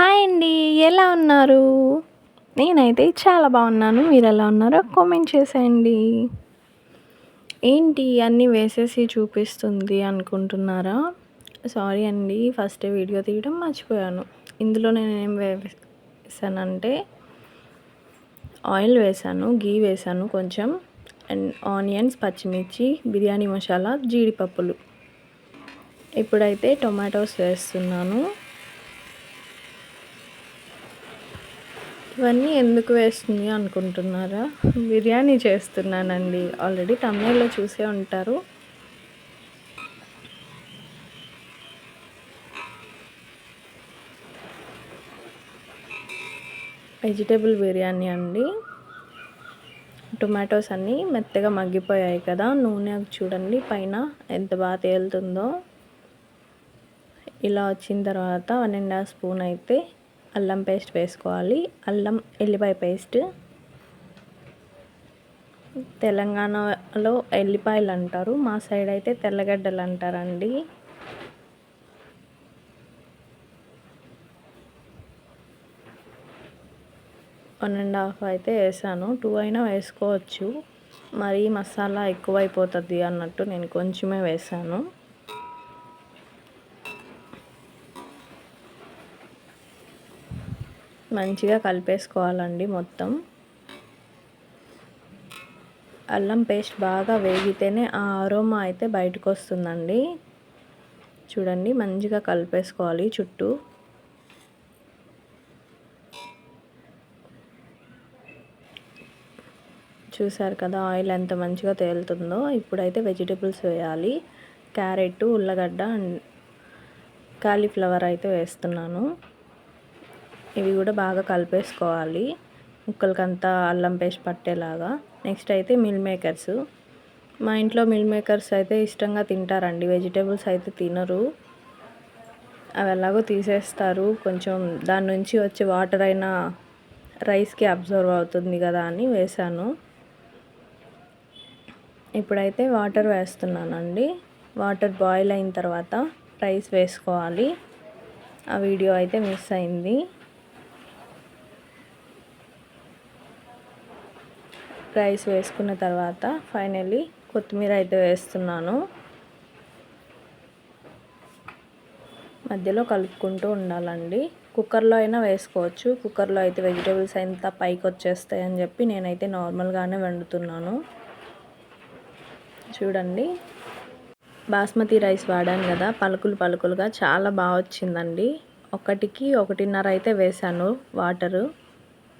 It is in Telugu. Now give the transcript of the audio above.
హాయ్ అండి. ఎలా ఉన్నారు? నేనైతే చాలా బాగున్నాను. మీరు ఎలా ఉన్నారో కామెంట్ చేసేయండి. ఏంటి అన్నీ వేసేసి చూపిస్తుంది అనుకుంటున్నారా? సారీ అండి, ఫస్ట్ వీడియో తీయడం మర్చిపోయాను. ఇందులో నేనేం వేసానంటే ఆయిల్ వేసాను, గీ వేసాను కొంచెం, అండ్ ఆనియన్స్, పచ్చిమిర్చి, బిర్యానీ మసాలా, జీడిపప్పులు. ఇప్పుడైతే టొమాటోస్ వేస్తున్నాను. ఇవన్నీ ఎందుకు వేస్తుంది అనుకుంటున్నారా? బిర్యానీ చేస్తున్నానండి. ఆల్రెడీ తమిళలో చూసే ఉంటారు. వెజిటేబుల్ బిర్యానీ అండి. టొమాటోస్ అన్నీ మెత్తగా మగ్గిపోయాయి కదా, నూనె చూడండి పైన ఎంత బాగా తేలుతుందో. ఇలా వచ్చిన తర్వాత 1.5 స్పూన్ అయితే అల్లం పేస్ట్ వేసుకోవాలి. అల్లం ఎల్లిపాయ పేస్ట్. తెలంగాణలో ఎల్లిపాయలు అంటారు, మా సైడ్ అయితే తెల్లగడ్డలు అంటారండి. వన్ అండ్ హాఫ్ అయితే వేసాను, 2 అయినా వేసుకోవచ్చు. మరీ మసాలా ఎక్కువైపోతుంది అన్నట్టు నేను కొంచెమే వేసాను. మంచిగా కలిపేసుకోవాలండి మొత్తం. అల్లం పేస్ట్ బాగా వేగితేనే ఆ అరోమా అయితే బయటకు వస్తుందండి. చూడండి మంచిగా కలిపేసుకోవాలి చుట్టూ. చూసారు కదా ఆయిల్ ఎంత మంచిగా తేలుతుందో. ఇప్పుడైతే వెజిటేబుల్స్ వేయాలి. క్యారెట్, ఉల్లగడ్డ అండ్ కాలీఫ్లవర్ అయితే వేస్తున్నాను. ఇవి కూడా బాగా కలిపేసుకోవాలి ముక్కలకంతా అల్లం పేస్ట్ పట్టేలాగా. నెక్స్ట్ అయితే మిల్ మేకర్స్. మా ఇంట్లో మిల్ మేకర్స్ అయితే ఇష్టంగా తింటారండి, వెజిటేబుల్స్ అయితే తినరు. అవి ఎలాగో తీసేస్తారు, కొంచెం దాని నుంచి వచ్చే వాటర్ అయినా రైస్కి అబ్జర్వ్ అవుతుంది కదా అని వేసాను. ఇప్పుడైతే వాటర్ వేస్తున్నానండి. వాటర్ బాయిల్ అయిన తర్వాత రైస్ వేసుకోవాలి. ఆ వీడియో అయితే మిస్ అయింది. రైస్ వేసుకున్న తర్వాత ఫైనల్లీ కొత్తిమీర అయితే వేస్తున్నాను. మధ్యలో కలుపుకుంటూ ఉండాలండి. కుక్కర్లో అయినా వేసుకోవచ్చు. కుక్కర్లో అయితే వెజిటేబుల్స్ అంతా పైకి వచ్చేస్తాయని చెప్పి నేనైతే నార్మల్గానే వండుతున్నాను. చూడండి బాస్మతి రైస్ వాడాను కదా, పలుకులుగా చాలా బాగా వచ్చిందండి. 1కి 1.5 అయితే వేసాను వాటరు.